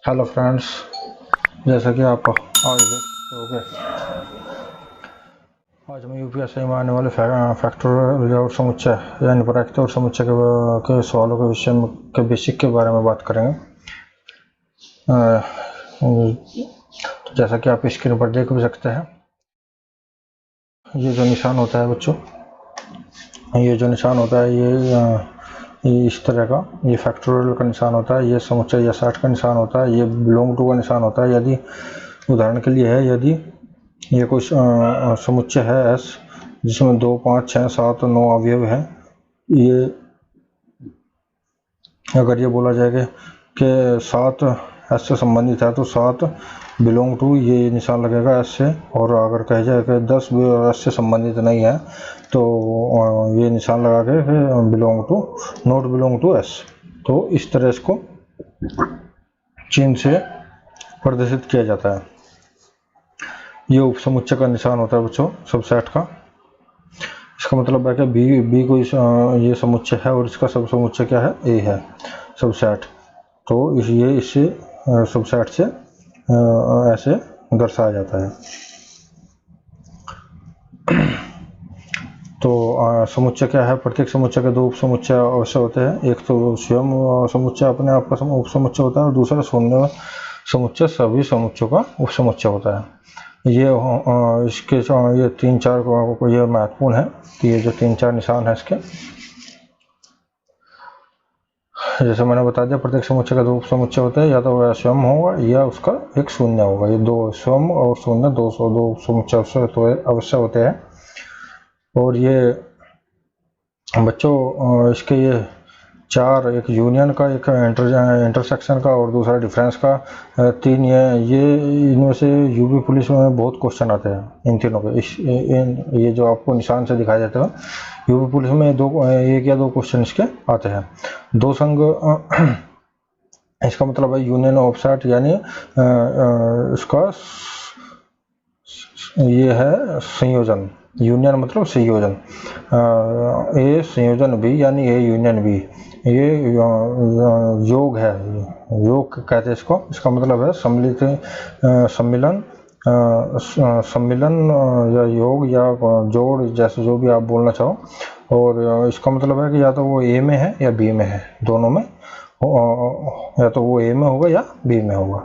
Hello friends, जैसा कि आप आज देख सकते होंगे, आज मैं यूपीएससी में आने वाले फैक्टोरियल और समुच्चय यानी प्राकृतिक और समुच्चय के सवालों के विषय में के बेसिक के बारे में बात करेंगे। तो जैसा कि आप स्क्रीन पर देख भी सकते हैं, ये जो निशान होता है बच्चों, ये जो निशान होता है ये इस तरह का, ये फैक्टोरियल का निशान होता है, ये समुच्चय या सेट का निशान होता है, ये बिलोंग टू का निशान होता है। यदि उदाहरण के लिए है, यदि ये कोई समुच्चय है S जिसमें 2, 5, 6, 7, 9 अवयव हैं, ये अगर ये बोला जाएगा कि 7 S से संबंधित है तो 7 बिलोंग टू ये निशान लगेगा S से, और अगर कहा जाए कि 10 S से संबंधित नहीं है तो ये निशान लगा के belong to, not belong to S। तो इस तरह इसको चिन्ह से प्रदर्शित किया जाता है। ये उपसमुच्चय का निशान होता है बच्चों, सबसेट का। इसका मतलब है कि बी कोई ये समुच्चय है और इसका सब समुच्चय क्या है, ए है, सबसेट। तो ये इससे सबसेट से ऐसे दर्शाया जाता है। तो समुच्चय क्या है, प्रत्येक समुच्चय के 2 उपसमुच्चय अवश्य होते हैं। एक तो स्वयं समुच्चय अपने आप का उपसमुच्चय होता है और दूसरा शून्य समुच्चय सभी समुच्चयों का उपसमुच्चय होता है। ये इसके ये 3-4 को ये महत्वपूर्ण है कि ये जो 3-4 निशान है इसके, जैसे मैंने बता दिया, प्रत्येक समुच्चय का 2 उपसमुच्चय होते हैं, या तो वह स्वयं होगा या उसका एक शून्य होगा। ये 2 स्वयं और शून्य 2 उपसमुच्चय अवश्य होते हैं। और ये बच्चों इसके ये 4, एक यूनियन का, एक इंटरसेक्शन का और दूसरा डिफरेंस का, 3 ये इनमें से यूपी पुलिस में बहुत क्वेश्चन आते हैं इन तीनों के। ये जो आपको निशान से दिखाई देता है, यूपी पुलिस में 1 या 2 क्वेश्चन इसके आते हैं। 2 संघ, इसका मतलब है यूनियन ऑफसेट, यानी इसका ये है संयोजन। यूनियन मतलब संयोजन, ए संयोजन बी यानी ए यूनियन बी, ये योग है, योग कहते हैं इसको। इसका मतलब है सम्मिलित सम्मिलन, सम्मिलन या योग या जोड़, जैसे जो भी आप बोलना चाहो। और इसका मतलब है कि या तो वो ए में है या बी में है, दोनों में, या तो वो ए में होगा या बी में होगा।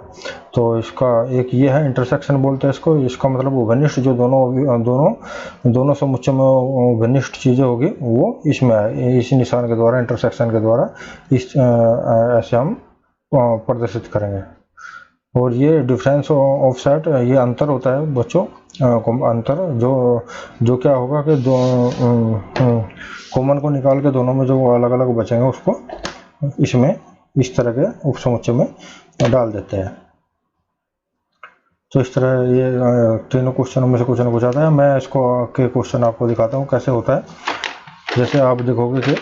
तो इसका एक ये है इंटरसेक्शन बोलते हैं इसको। इसका मतलब उभयनिष्ठ, जो दोनों समुच्चय में उभयनिष्ठ चीज़ें होगी वो इसमें है, इस निशान के द्वारा, इंटरसेक्शन के द्वारा इस ऐसे हम प्रदर्शित करेंगे। और ये डिफरेंस ऑफसेट, ये अंतर होता है बच्चों, अंतर जो क्या होगा कि कॉमन को निकाल के दोनों में जो अलग अलग बचेंगे उसको इसमें इस तरह के उपसमुच्चय में डाल देते हैं। तो इस तरह ये तीनों क्वेश्चनों में से कुछ न कुछ आता है। मैं इसको के क्वेश्चन आपको दिखाता हूँ कैसे होता है। जैसे आप देखोगे कि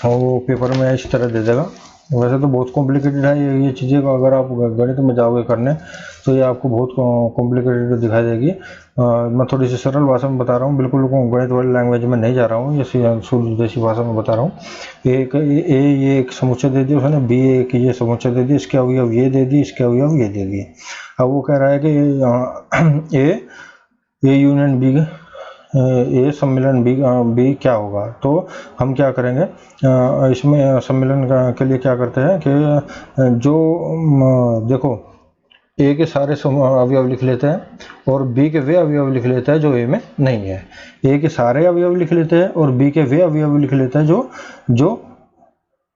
वो पेपर में इस तरह दे देगा। वैसे तो बहुत कॉम्प्लिकेटेड है ये चीज़ें, अगर आप गणित में जाओगे करने तो ये आपको बहुत कॉम्प्लिकेटेड दिखाई देगी। मैं थोड़ी सी सरल भाषा में बता रहा हूँ, बिल्कुल गणित वाली लैंग्वेज में नहीं जा रहा हूँ, ये शुद्ध देसी भाषा में बता रहा हूँ। ये एक समुच्चय दे दिया उसने, बी एक ये समुच्चय दे दिया, इसके अवयव ये दे दिए, इसके अवयव ये दे दिए। अब वो कह रहा है कि ए यूनियन बी, ए सम्मिलन बी क्या होगा। तो हम क्या करेंगे, इसमें सम्मिलन के लिए क्या करते हैं कि जो देखो, ए के सारे अवयव लिख लेते हैं और बी के वे अवयव लिख लेते हैं जो ए में नहीं है। ए के सारे अवयव लिख लेते हैं और बी के वे अवयव लिख लेते हैं जो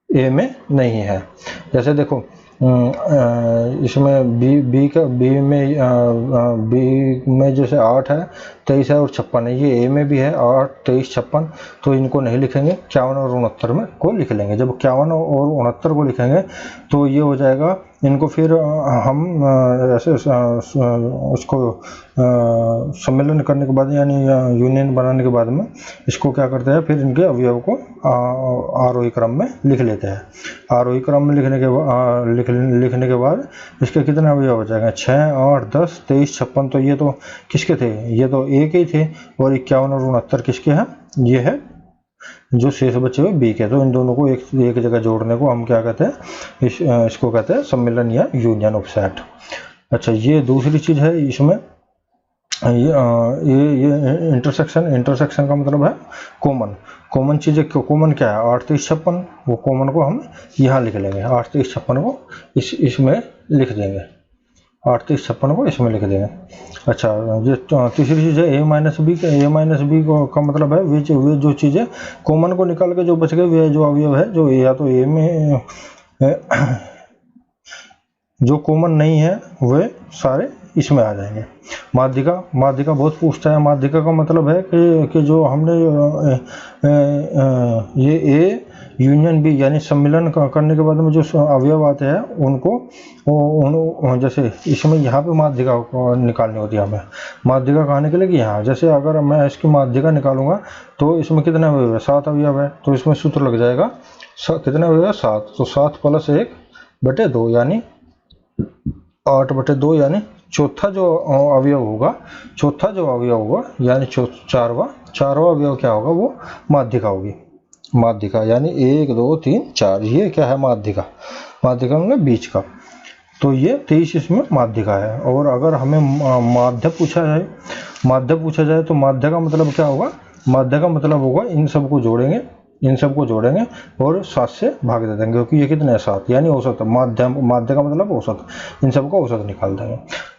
ए में नहीं है। जैसे देखो, इसमें बी में जैसे 8 है, 23 है और 56 है, ये ए में भी है 8, 23, 56, तो इनको नहीं लिखेंगे, 51 और 69 में को लिख लेंगे। जब 51 और 69 को लिखेंगे तो ये हो जाएगा। इनको फिर हम ऐसे उसको सम्मेलन करने के बाद, यानी यूनियन बनाने के बाद में इसको क्या करते हैं, फिर इनके अवयव को आरोही क्रम में लिख लेते हैं। आरोही क्रम में लिखने के बाद इसके कितने अवयव हो जाएंगे, 6, 8, 10, 23, 56। तो ये तो किसके थे, ये तो ए के ही थे। और 51 और 69 किसके हैं, ये है जो शेष बचे हुए b के, तो इन दोनों को एक जगह जोड़ने को हम क्या कहते हैं, इसको कहते हैं सम्मिलन या यूनियन ऑफ सेट। अच्छा, ये दूसरी चीज है इसमें, ये इंटरसेक्शन का मतलब है कॉमन चीज़ें। कॉमन क्या है, 8 3 56, वो कॉमन को हम यहाँ लिख लेंगे, 8 3 56 को इसमें लिख देंगे, 8 3 56 को इसमें लिख देंगे। अच्छा, ये तीसरी चीज़ है a माइनस बी का मतलब है वे जो चीज़ें कॉमन को निकाल के जो बच गए, वे जो अवयव है जो या तो a में जो कॉमन नहीं है वे सारे इसमें आ जाएंगे। माध्यिका बहुत पूछता है। माध्यिका का मतलब है कि जो हमने ये ए यूनियन बी यानी सम्मिलन करने के बाद में जो अवयव आते हैं उनको जैसे इसमें यहाँ पे माध्यिका निकालनी होती है हमें। माध्यिका कहाँ निकलेगी, यहाँ। जैसे अगर मैं इसकी माध्यिका निकालूंगा तो इसमें कितने अवयव है, 7 अवयव है, तो इसमें सूत्र लग जाएगा कितने अवयव है, 7, तो 7 + 1/2 यानी 8/2 यानी चौथा जो अवयव होगा यानी चारवा अवयव क्या होगा, वो माध्यिका होगी। माध्यिका यानी 1 2 3 4, ये क्या है, माध्यिका मतलब बीच का। तो ये 23 इसमें माध्यिका है। और अगर हमें माध्य पूछा जाए तो माध्य का मतलब क्या होगा, माध्य का मतलब होगा इन सबको जोड़ेंगे और 7 से भाग दे देंगे, क्योंकि ये कितने हैं, 7, यानी औसत। माध्य का मतलब औसत, इन सबका औसत निकाल देंगे।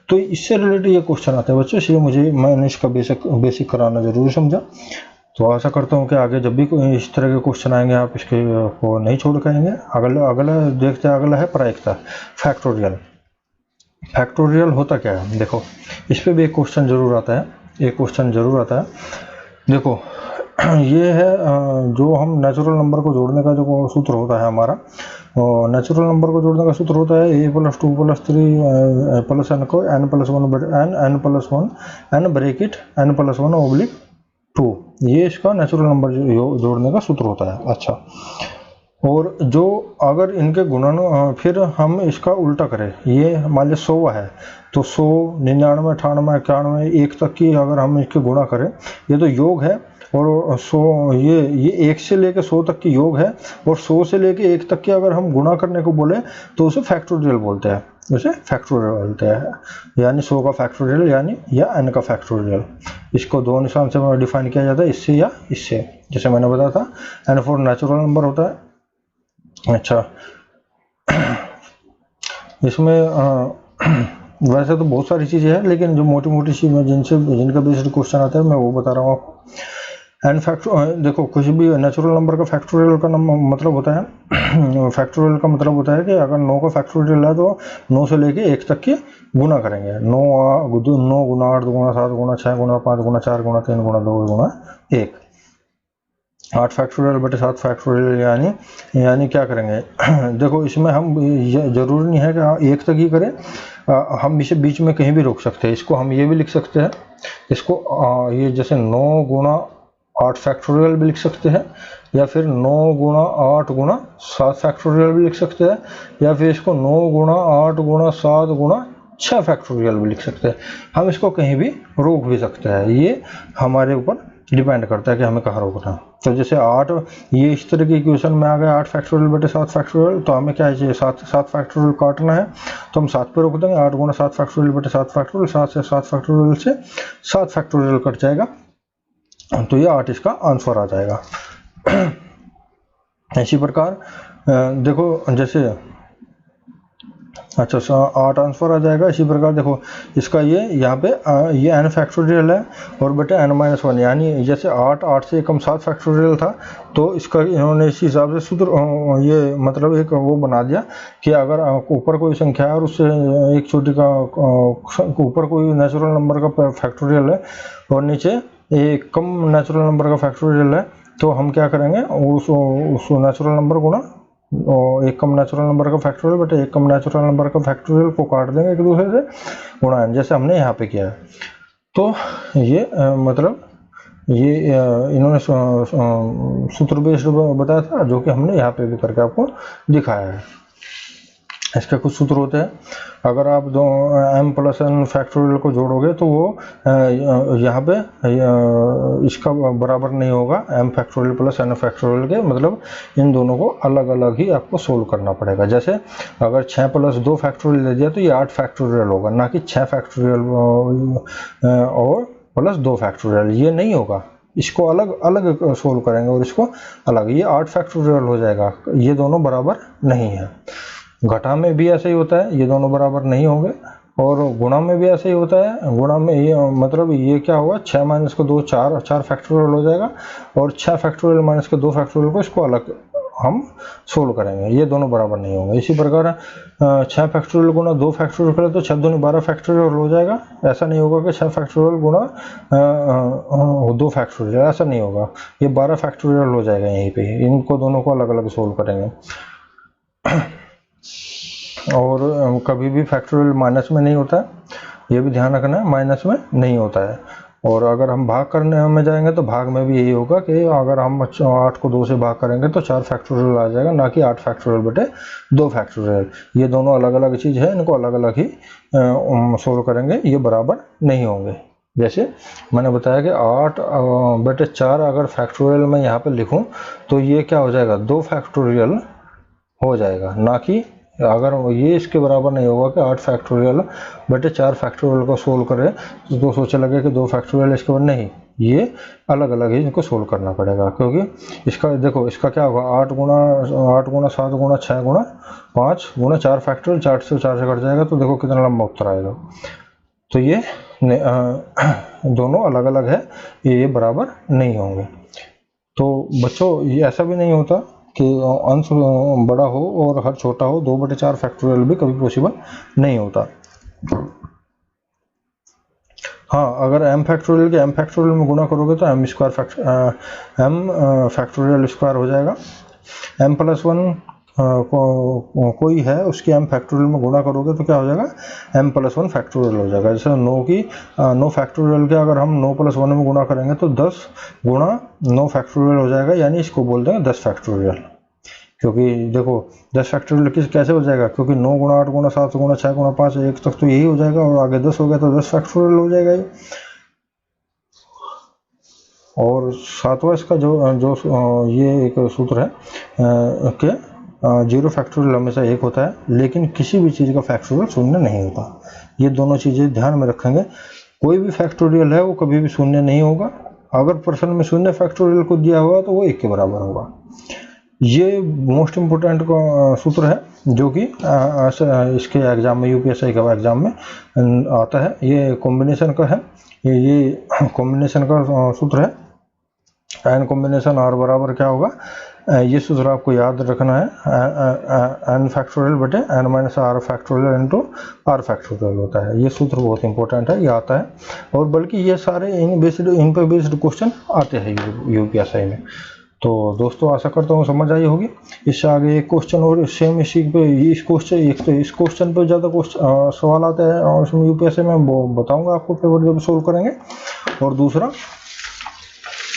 तो इससे रिलेटेड ये क्वेश्चन आता है बच्चों, इसलिए मैंने इसका बेसिक कराना जरूरी समझा। तो आशा करता हूँ कि आगे जब भी कोई इस तरह के क्वेश्चन आएंगे आप इसके को नहीं छोड़ करेंगे। अगला देखते हैं, अगला है प्रायिकता, फैक्टोरियल होता क्या है। देखो, इस पर भी एक क्वेश्चन जरूर आता है, देखो ये है जो हम नेचुरल नंबर को जोड़ने का जो सूत्र होता है हमारा, नेचुरल नंबर को जोड़ने का सूत्र होता है a + 2 + 3 + n को n + 1 n ब्रैकेट n + 1 / 2, ये इसका नेचुरल नंबर जोड़ने का सूत्र होता है। अच्छा, और जो अगर इनके गुणन फिर हम इसका उल्टा करें, ये मान लीजिए 100 है तो 100 99 98 91 1 तक की अगर हम इसके गुणा करें, ये तो योग है, और 100 ये 1 से लेके 100 तक की योग है, और 100 से लेके 1 तक की अगर हम गुणा करने को बोले तो उसे फैक्टोरियल बोलते हैं, यानी 100 का फैक्टोरियल यानी या n का फैक्टोरियल। इसको 2 निशान से डिफाइन किया जाता है, इससे या इससे, जैसे मैंने बताया था n फॉर नेचुरल नंबर होता है। अच्छा, इसमें वैसे तो बहुत सारी चीज़ें हैं, लेकिन जो मोटी चीज़ें जिनका बेस्ड क्वेश्चन आता है मैं वो बता रहा हूँ आपको। एन फैक्टर, देखो कुछ भी नेचुरल नंबर का फैक्टोरियल का मतलब होता है फैक्टोरियल का मतलब होता है कि अगर 9 का फैक्टोरियल है तो 9 से लेके 1 तक की गुना करेंगे। 9 गुना 8 गुना 7 गुना 6 गुना 5 गुना 4 गुना 3 गुना 2 गुना 1, 8 फैक्टोरियल बटे 7 फैक्टोरियल यानी क्या करेंगे देखो, इसमें हम जरूरी नहीं है कि 1 तक ही करें, हम इसे बीच में कहीं भी रोक सकते हैं। इसको हम ये भी लिख सकते हैं, इसको ये जैसे 9 गुना 8 फैक्टोरियल भी लिख सकते हैं, या फिर 9 गुना 8 गुना 7 फैक्टोरियल भी लिख सकते हैं, या फिर इसको 9 गुना 8 गुना 7 गुना 6 फैक्टोरियल भी लिख सकते हैं। हम इसको कहीं भी रोक भी सकते हैं, ये हमारे ऊपर डिपेंड करता है कि हमें कहाँ रोकना है। तो जैसे 8, ये इस तरह की इक्वेशन में आ गया 8 फैक्टोरियल बटे 7 फैक्टोरियल, तो हमें क्या चाहिए, 7 फैक्टोरियल काटना है, तो हम 7 पे रोक देंगे। 8 गुना 7 फैक्टोरियल बटे 7 फैक्टोरियल, 7 से 7 फैक्टोरियल से 7 फैक्टोरियल कट जाएगा, तो ये 8 इसका आंसर आ जाएगा। इसी प्रकार देखो, जैसे अच्छा 8 आंसर आ जाएगा। इसी प्रकार देखो, इसका ये यहाँ पे ये n फैक्टोरियल है और बटे n-1, यानी जैसे 8 से कम 7 फैक्टोरियल था, तो इसका इन्होंने इस हिसाब से सूत्र ये मतलब एक वो बना दिया कि अगर ऊपर कोई संख्या है और उससे एक छोटी का ऊपर कोई नेचुरल नंबर का फैक्टोरियल है और नीचे एक कम नेचुरल नंबर का फैक्टोरियल है, तो हम क्या करेंगे, उस नेचुरल नंबर को ना एक कम नेचुरल नंबर का फैक्टोरियल बटे एक कम नेचुरल नंबर का फैक्टोरियल को काट देंगे एक दूसरे से, गुणा, जैसे हमने यहाँ पे किया है। तो ये मतलब ये इन्होंने सूत्र बेस्ड बताया था, जो कि हमने यहाँ पे भी करके आपको दिखाया है। इसके कुछ सूत्र होते हैं। अगर आप दो m प्लस n फैक्टोरियल को जोड़ोगे तो वो यहाँ पे इसका बराबर नहीं होगा m factorial plus n factorial के, मतलब इन दोनों को अलग अलग ही आपको सोल्व करना पड़ेगा। जैसे अगर 6 प्लस 2 फैक्टोरियल दे दिया तो ये 8 फैक्टोरियल होगा, ना कि 6 फैक्टोरियल और प्लस 2 फैक्टोरियल, ये नहीं होगा। इसको अलग अलग सोल्व करेंगे और इसको अलग, ये 8 फैक्टोरियल हो जाएगा। ये दोनों बराबर नहीं है। घटा में भी ऐसे ही होता है, ये दोनों बराबर नहीं होंगे। और गुणा में भी ऐसे ही होता है। गुणा में ये मतलब ये क्या होगा, 6 माइनस को 2 4 फैक्टोरियल हो जाएगा, और 6 फैक्टोरियल माइनस के 2 फैक्टोरियल को इसको अलग हम सोल्व करेंगे, ये दोनों बराबर नहीं होंगे। इसी प्रकार 6 फैक्टोरियल गुणा 2 फैक्टोरियल करें तो 6 दूनी 12 फैक्टोरियल हो जाएगा। ऐसा नहीं होगा कि 6 फैक्टोरियल गुणा 2 फैक्टोरियल, ऐसा नहीं होगा, ये 12 फैक्टोरियल हो जाएगा यहीं पे। इनको दोनों को अलग अलग सोल्व करेंगे। और कभी भी फैक्टोरियल माइनस में नहीं होता है, ये भी ध्यान रखना है, माइनस में नहीं होता है। और अगर हम भाग करने में जाएंगे तो भाग में भी यही होगा कि अगर हम 8 को 2 से भाग करेंगे तो 4 फैक्टोरियल आ जाएगा, ना कि 8 फैक्टोरियल बटे 2 फैक्टोरियल। ये दोनों अलग अलग चीज़ है, इनको अलग अलग ही सोल्व करेंगे, ये बराबर नहीं होंगे। जैसे मैंने बताया कि 8 बटे 4 अगर फैक्टोरियल में यहाँ पे लिखूँ तो ये क्या हो जाएगा, 2 फैक्टोरियल हो जाएगा, ना कि अगर ये इसके बराबर नहीं होगा कि 8 फैक्टोरियल बटे 4 फैक्टोरियल को सोल्व करें तो सोचे लगे कि 2 फैक्टोरियल इसके बाद, नहीं, ये अलग अलग ही इनको सोल्व करना पड़ेगा। क्योंकि इसका देखो, इसका क्या होगा, 8 गुणा 7 गुणा 6 गुणा 5 गुणा 4 फैक्टोरियल, 4 से कट जाएगा तो देखो कितना लंबा उत्तर आएगा। तो ये दोनों अलग अलग है, ये बराबर नहीं होंगे। तो बच्चों ये ऐसा भी नहीं होता कि अंश बड़ा हो और हर छोटा हो, 2 बटे 4 फैक्टोरियल भी कभी पॉसिबल नहीं होता। हाँ, अगर m फैक्टोरियल के m फैक्टोरियल में गुणा करोगे तो m फैक्टोरियल स्क्वायर हो जाएगा। m प्लस 1 कोई है उसके m फैक्टोरियल में गुणा करोगे तो क्या हो जाएगा, m प्लस 1 फैक्टोरियल हो जाएगा। जैसे 9 फैक्टोरियल के अगर हम 9 प्लस 1 में गुणा करेंगे तो 10 गुणा 9 फैक्टोरियल हो जाएगा, यानी इसको बोल देंगे 10 फैक्टोरियल। क्योंकि देखो 10 फैक्टोरियल कैसे हो जाएगा, क्योंकि 9 गुणा 8 गुणा 7 गुणा 6 गुणा 5 1 तक तो यही हो जाएगा, और आगे 10 हो गया तो 10 फैक्टोरियल हो जाएगा ये। और सातवां इसका जो ये एक सूत्र है कि 0 फैक्टोरियल हमेशा 1 होता है, लेकिन किसी भी चीज़ का फैक्टोरियल शून्य नहीं होता। ये दोनों चीज़ें ध्यान में रखेंगे। कोई भी फैक्टोरियल है वो कभी भी शून्य नहीं होगा। अगर प्रश्न में शून्य फैक्टोरियल को दिया हुआ तो वो 1 के बराबर होगा। ये मोस्ट इम्पोर्टेंट सूत्र है जो कि इसके एग्जाम में, यूपीएससी के एग्जाम में आता है। ये कॉम्बिनेशन का है, ये कॉम्बिनेशन का सूत्र है। एन कॉम्बिनेशन आर बराबर क्या होगा, ये सूत्र आपको याद रखना है, एन फैक्टोरियल बटे n minus r factorial into r factorial होता है। ये सूत्र बहुत इंपॉर्टेंट है, ये आता है। और बल्कि ये सारे इन पे बेस्ड क्वेश्चन आते हैं यूपीएससी में। तो दोस्तों आशा करता हूँ समझ आई होगी। इससे आगे एक क्वेश्चन और सेम इसी पे, इस क्वेश्चन पे ज़्यादा सवाल आते हैं और उसमें यूपीएससी में वो बताऊँगा आपको पेपर जब सोल्व करेंगे। और दूसरा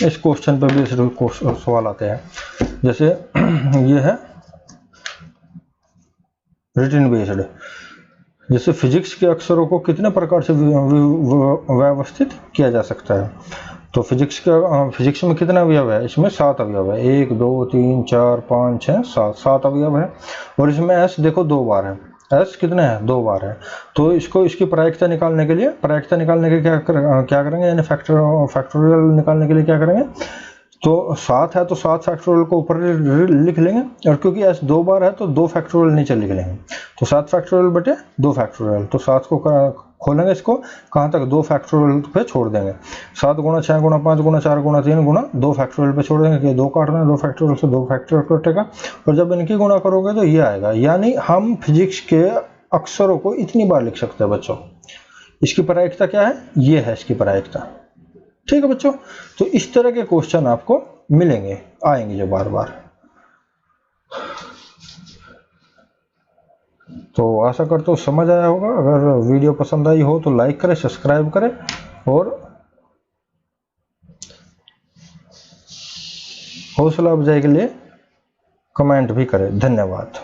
इस क्वेश्चन पे भी सवाल आते हैं, जैसे ये है रिटन बेस्ड। जैसे फिजिक्स के अक्षरों को कितने प्रकार से व्यवस्थित किया जा सकता है। तो फिजिक्स में कितना अवयव है, इसमें 7 अवयव है, 1 2 3 4 5 6 7 अवयव है। और इसमें एस देखो 2 बार है, एस कितने हैं 2 बार है। तो इसकी प्रायिकता निकालने के लिए क्या करेंगे, यानी फैक्टोरियल निकालने के लिए क्या करेंगे, तो 7 है तो 7 फैक्टोरियल को ऊपर लिख लेंगे, और क्योंकि एस 2 बार है तो 2 फैक्टोरियल नीचे लिख लेंगे। तो 7 फैक्टोरियल बटे 2 फैक्टोरियल, तो 7 को खोलेंगे, इसको कहाँ तक 2 फैक्टोरियल पे छोड़ देंगे। 7 गुणा 6 गुणा 5 गुणा 4 गुणा 3 गुणा 2 फैक्टोरियल पे छोड़ देंगे कि 2 काटना है, 2 फैक्टोरियल से 2 फैक्टोरियल कटेगा। और जब इनकी गुणा करोगे तो ये आएगा। यानी हम फिजिक्स के अक्षरों को इतनी बार लिख सकते हैं बच्चों। इसकी प्रायिकता क्या है, ये है इसकी प्रायिकता। ठीक है बच्चों, तो इस तरह के क्वेश्चन आपको आएंगे जो बार बार। तो आशा करता हूँ समझ आया होगा। अगर वीडियो पसंद आई हो तो लाइक करें, सब्सक्राइब करें और हौसला अफजाई के लिए कमेंट भी करें। धन्यवाद।